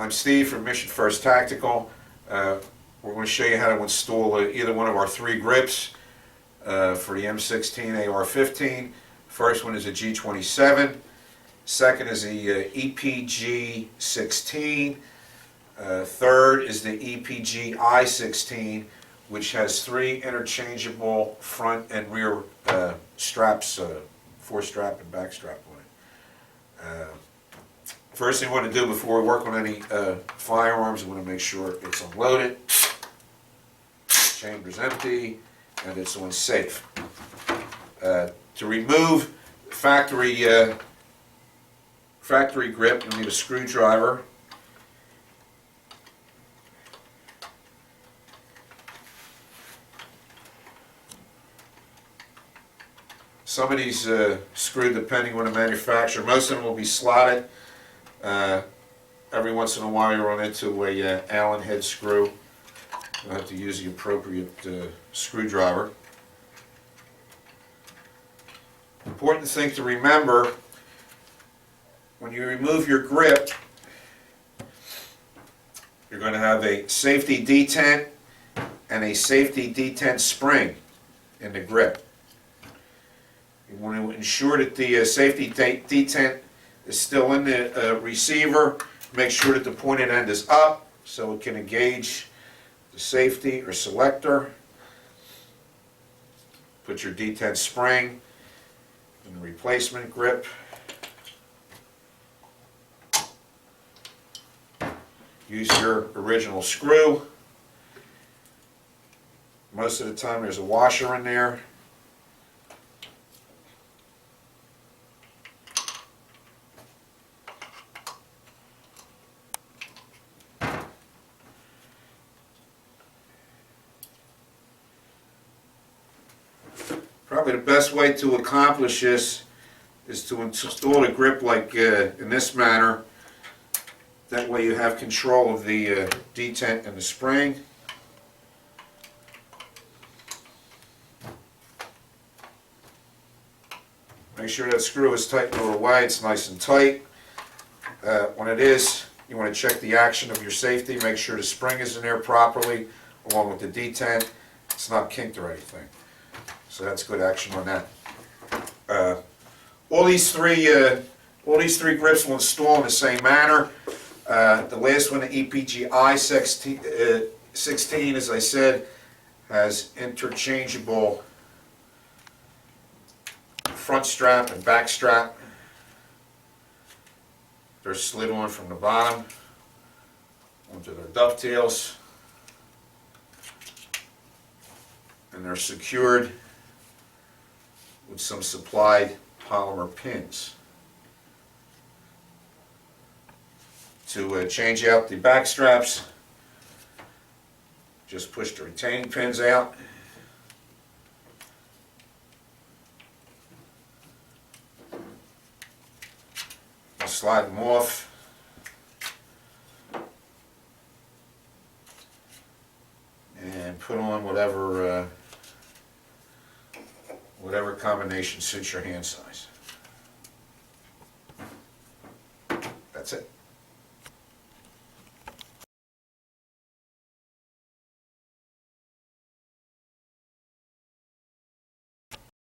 I'm Steve from Mission First Tactical. We're going to show you how to install either one of our three grips for the M16 AR-15. First one is a G27. Second is the EPG16. Third is the EPGI16, which has three interchangeable front and rear straps, forestrap and backstrap on it. First thing we want to do before we work on any firearms, we want to make sure it's unloaded, chamber's empty, and it's on safe. To remove factory grip, you'll need a screwdriver. Some of these screw, depending on the manufacturer, most of them will be slotted. Every once in a while you run into a Allen head screw. You'll have to use the appropriate screwdriver. Important thing to remember, when you remove your grip, you're going to have a safety detent and a safety detent spring in the grip. You want to ensure that the safety detent is still in the receiver. Make sure that the pointed end is up so it can engage the safety or selector. Put your detent spring in the replacement grip. Use your original screw. Most of the time there's a washer in there. Probably the best way to accomplish this is to install a grip like in this manner. That way you have control of the detent and the spring. Make sure that screw is tightened all the way, it's nice and tight. When it is, you want to check the action of your safety, make sure the spring is in there properly along with the detent. It's not kinked or anything. So that's good action on that. All these three grips will install in the same manner. The last one, the EPGI16, as I said, has interchangeable front strap and back strap. They're slid on from the bottom onto their dovetails, and they're secured with some supplied polymer pins. To change out the back straps, just push the retaining pins out. And slide them off. And put on whatever combination suits your hand size.